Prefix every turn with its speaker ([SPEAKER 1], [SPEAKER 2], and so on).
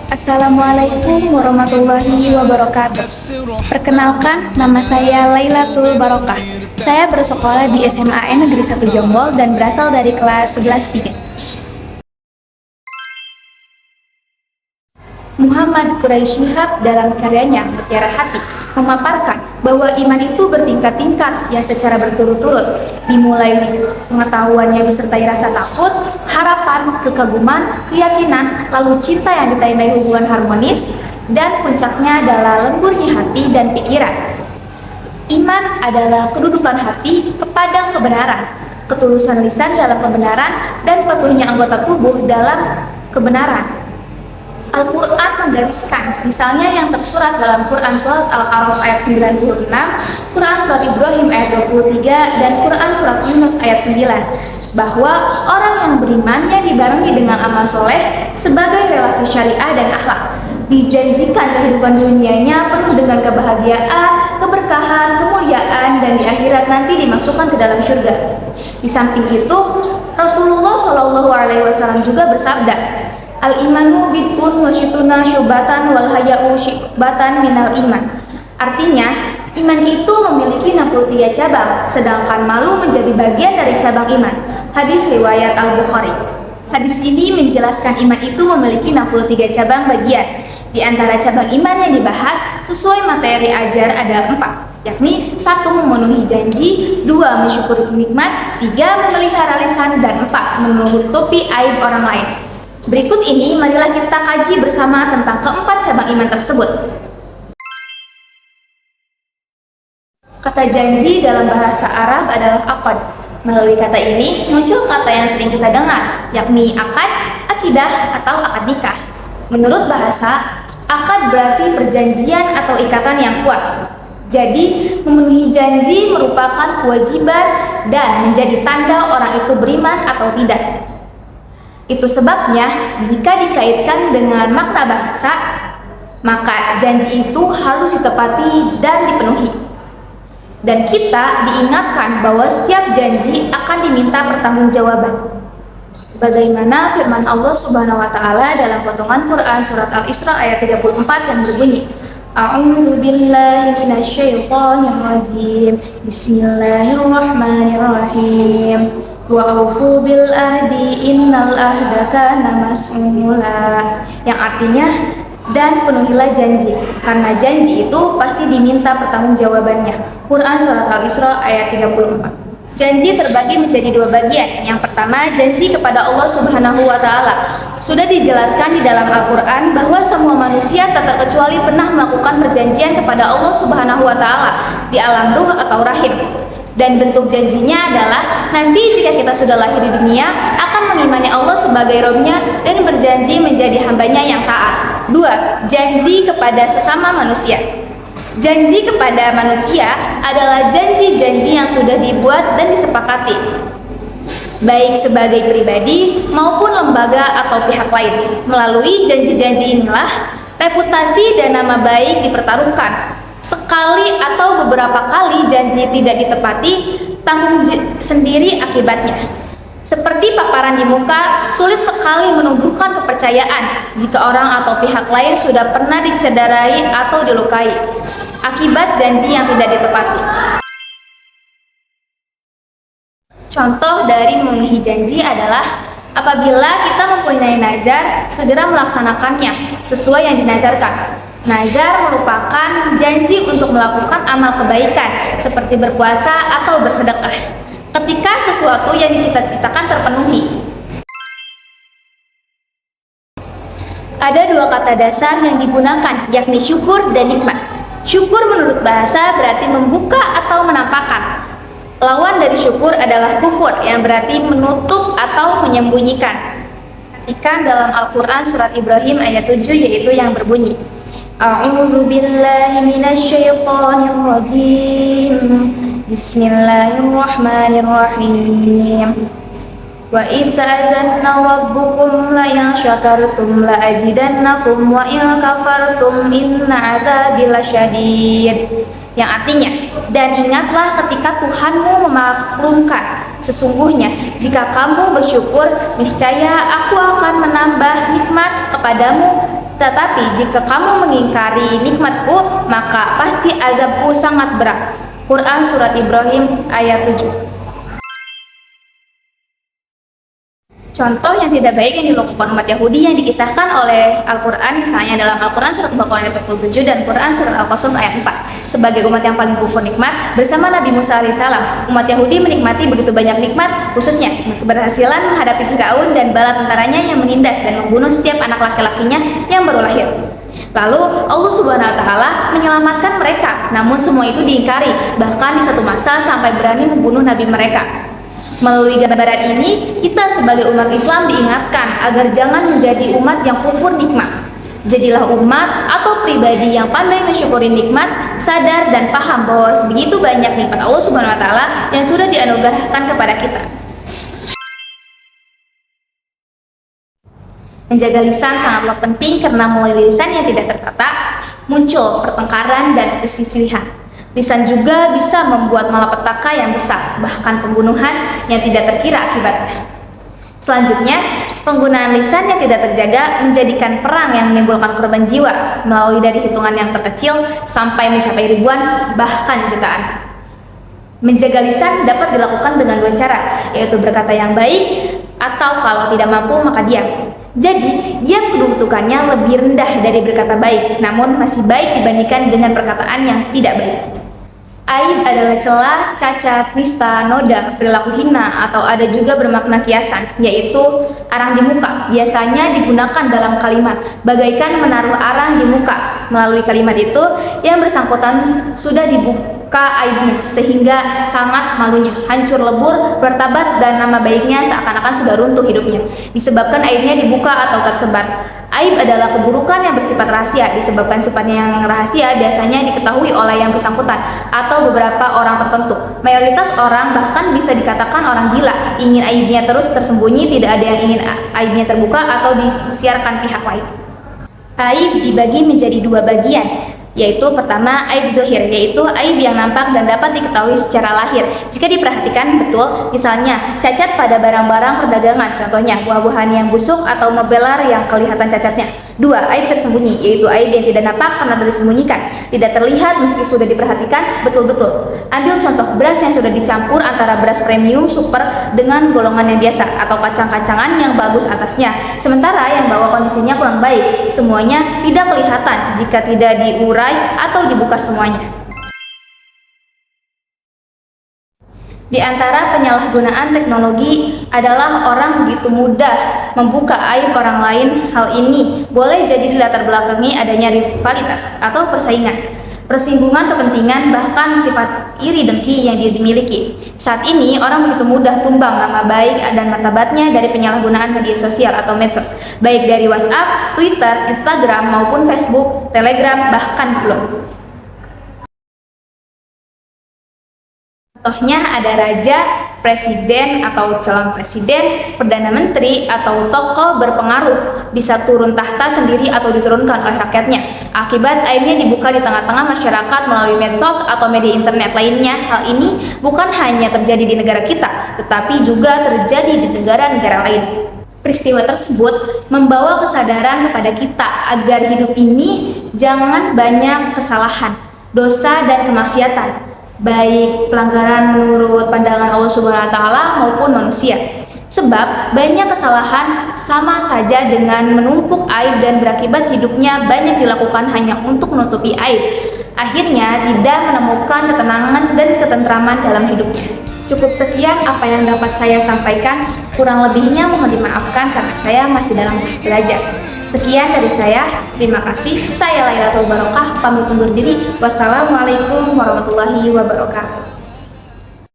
[SPEAKER 1] Assalamualaikum warahmatullahi wabarakatuh. Perkenalkan, nama saya Lailatul Barokah. Saya bersekolah di SMAN Negeri 1 Jonggol dan berasal dari kelas 11 3. Muhammad Quraisy Shihab dalam karyanya Mutiara Hati memaparkan bahwa iman itu bertingkat-tingkat yang secara berturut-turut, dimulai pengetahuannya disertai rasa takut, harapan, kekaguman, keyakinan, lalu cinta yang ditandai hubungan harmonis, dan puncaknya adalah lemburnya hati dan pikiran. Iman adalah kedudukan hati kepada kebenaran, ketulusan lisan dalam kebenaran, dan patuhnya anggota tubuh dalam kebenaran. Al-Quran menggariskan, misalnya yang tersurat dalam Quran Surat Al-A'raf ayat 96, Quran Surat Ibrahim ayat 23, dan Quran Surat Yunus ayat 9, bahwa orang yang beriman yang dibarengi dengan amal soleh sebagai relasi syariah dan akhlak, dijanjikan kehidupan dunianya penuh dengan kebahagiaan, keberkahan, kemuliaan, dan di akhirat nanti dimasukkan ke dalam surga. Di samping itu, Rasulullah SAW juga bersabda, Al-imanu bid'un wa syituna syubatan wal haya'u syibatan minal iman. Artinya, iman itu memiliki 63 cabang, sedangkan malu menjadi bagian dari cabang iman. Hadis riwayat Al-Bukhari. Hadis ini menjelaskan iman itu memiliki 63 cabang bagian. Di antara cabang iman yang dibahas sesuai materi ajar ada 4, yakni 1. Memenuhi janji, 2. Mensyukuri nikmat, 3. Memelihara lisan, dan 4. Menutupi aib orang lain. Berikut ini marilah kita kaji bersama tentang keempat cabang iman tersebut. Kata janji dalam bahasa Arab adalah aqad. Melalui kata ini muncul kata yang sering kita dengar, yakni akad, akidah, atau akad nikah. Menurut bahasa, akad berarti perjanjian atau ikatan yang kuat. Jadi, memenuhi janji merupakan kewajiban dan menjadi tanda orang itu beriman atau tidak. Itu sebabnya jika dikaitkan dengan makna bahasa, maka janji itu harus ditepati dan dipenuhi. Dan kita diingatkan bahwa setiap janji akan diminta pertanggungjawaban. Bagaimana firman Allah Subhanahu wa taala dalam potongan Quran surat Al-Isra ayat 34 yang berbunyi, A'udzu billahi minasyaitonir rajim. Bismillahirrahmanirrahim. Wa aufu bil ahdi innal ahda kana mas'ula, yang artinya dan penuhilah janji karena janji itu pasti diminta pertanggungjawabannya. Quran surat Al-Isra ayat 34. Janji terbagi menjadi 2 bagian. Yang pertama, janji kepada Allah Subhanahu wa taala. Sudah dijelaskan di dalam Al-Qur'an bahwa semua manusia tak terkecuali pernah melakukan perjanjian kepada Allah Subhanahu wa taala di alam ruh atau rahim. Dan bentuk janjinya adalah nanti jika kita sudah lahir di dunia akan mengimani Allah sebagai Robnya dan berjanji menjadi hambanya yang taat. 2. Janji kepada sesama manusia. Janji kepada manusia adalah janji-janji yang sudah dibuat dan disepakati, baik sebagai pribadi maupun lembaga atau pihak lain. Melalui janji-janji inilah reputasi dan nama baik dipertaruhkan. Sekali atau beberapa kali janji tidak ditepati, tanggung sendiri akibatnya. Seperti paparan di muka, sulit sekali menumbuhkan kepercayaan jika orang atau pihak lain sudah pernah dicederai atau dilukai akibat janji yang tidak ditepati. Contoh dari memenuhi janji adalah apabila kita mempunyai nazar, segera melaksanakannya sesuai yang dinazarkan. Nazar merupakan janji untuk melakukan amal kebaikan seperti berpuasa atau bersedekah ketika sesuatu yang dicita-citakan terpenuhi. Ada 2 kata dasar yang digunakan, yakni syukur dan nikmat. Syukur menurut bahasa berarti membuka atau menampakkan. Lawan dari syukur adalah kufur yang berarti menutup atau menyembunyikan. Perhatikan dalam Al-Quran surat Ibrahim ayat 7 yaitu yang berbunyi, A'udzu billahi minasyaitonir rajim. Bismillahirrahmanirrahim. Wa idza azanna rabbukum la in syakartum la azidannakum wa in kafartum inna adzabi lasyadid. Yang artinya, dan ingatlah ketika Tuhanmu memaklumkan, sesungguhnya jika kamu bersyukur, niscaya aku akan menambah nikmat kepadamu Tetapi jika kamu mengingkari nikmatku, maka pasti azabku sangat berat. Quran Surat Ibrahim ayat 7. Contoh yang tidak baik yang dilakukan umat Yahudi yang dikisahkan oleh Al-Quran misalnya dalam Al-Quran Surat Al-Baqarah ayat 27 dan Quran Surat Al-Qasas ayat 4. Sebagai umat yang paling kufur nikmat, bersama Nabi Musa alaihissalam, umat Yahudi menikmati begitu banyak nikmat, khususnya keberhasilan menghadapi Firaun dan bala tentaranya yang menindas dan membunuh setiap anak laki-lakinya yang baru lahir. Lalu Allah Subhanahu wa taala menyelamatkan mereka, namun semua itu diingkari, bahkan di satu masa sampai berani membunuh nabi mereka. Melalui gambaran ini, kita sebagai umat Islam diingatkan agar jangan menjadi umat yang kufur nikmat. Jadilah umat atau pribadi yang pandai mensyukuri nikmat, sadar dan paham bahwa sebegitu banyak nikmat Allah Subhanahu wa taala yang sudah dianugerahkan kepada kita. Menjaga lisan sangatlah penting karena melalui lisan yang tidak tertata muncul pertengkaran dan perselisihan. Lisan juga bisa membuat malapetaka yang besar, bahkan pembunuhan yang tidak terkira akibatnya. Selanjutnya, penggunaan lisan yang tidak terjaga menjadikan perang yang menimbulkan korban jiwa melalui dari hitungan yang terkecil sampai mencapai ribuan, bahkan jutaan. Menjaga lisan dapat dilakukan dengan dua cara, yaitu berkata yang baik atau kalau tidak mampu maka diam. Jadi, diam kedudukannya lebih rendah dari berkata baik, namun masih baik dibandingkan dengan perkataan yang tidak baik. Aib adalah celah, cacat, nista, noda, perilaku hina, atau ada juga bermakna kiasan, yaitu arang di muka. Biasanya digunakan dalam kalimat, bagaikan menaruh arang di muka. Melalui kalimat itu, yang bersangkutan sudah dibuka aibnya, sehingga sangat malunya, hancur lebur, bertabat, dan nama baiknya seakan-akan sudah runtuh hidupnya. Disebabkan aibnya dibuka atau tersebar. Aib adalah keburukan yang bersifat rahasia, disebabkan sifatnya yang rahasia biasanya diketahui oleh yang bersangkutan atau beberapa orang tertentu. Mayoritas orang bahkan bisa dikatakan orang gila, ingin aibnya terus tersembunyi, tidak ada yang ingin aibnya terbuka atau disiarkan pihak lain. Aib dibagi menjadi dua bagian, yaitu pertama aib zohir, yaitu aib yang nampak dan dapat diketahui secara lahir jika diperhatikan betul, misalnya cacat pada barang-barang perdagangan, contohnya buah-buahan yang busuk atau mobelar yang kelihatan cacatnya. Dua, aib tersembunyi, yaitu aib yang tidak nampak karena disembunyikan, tidak terlihat meski sudah diperhatikan betul-betul. Ambil contoh beras yang sudah dicampur antara beras premium super dengan golongan yang biasa atau kacang-kacangan yang bagus atasnya, sementara yang bawah kondisinya kurang baik. Semuanya tidak kelihatan jika tidak diurai atau dibuka semuanya. Di antara penyalahgunaan teknologi adalah orang begitu mudah membuka aib orang lain. Hal ini boleh jadi dilatar belakangi adanya rivalitas atau persaingan, persinggungan kepentingan, bahkan sifat iri dengki yang dimiliki. Saat ini orang begitu mudah tumbang nama baik dan martabatnya dari penyalahgunaan media sosial atau medsos, baik dari WhatsApp, Twitter, Instagram maupun Facebook, Telegram, bahkan blog. Contohnya ada raja, presiden atau calon presiden, perdana menteri atau tokoh berpengaruh bisa turun tahta sendiri atau diturunkan oleh rakyatnya. Akibat aibnya dibuka di tengah-tengah masyarakat melalui medsos atau media internet lainnya. Hal ini bukan hanya terjadi di negara kita, tetapi juga terjadi di negara-negara lain. Peristiwa tersebut membawa kesadaran kepada kita agar hidup ini jangan banyak kesalahan, dosa dan kemaksiatan, baik pelanggaran menurut pandangan Allah Subhanahu wa taala maupun manusia. Sebab banyak kesalahan sama saja dengan menumpuk aib dan berakibat hidupnya banyak dilakukan hanya untuk menutupi aib. Akhirnya tidak menemukan ketenangan dan ketentraman dalam hidupnya. Cukup sekian apa yang dapat saya sampaikan, kurang lebihnya mohon dimaafkan karena saya masih dalam belajar. Sekian dari saya, terima kasih. Saya Lailatul Barokah, pamit undur diri. Wassalamualaikum warahmatullahi wabarakatuh.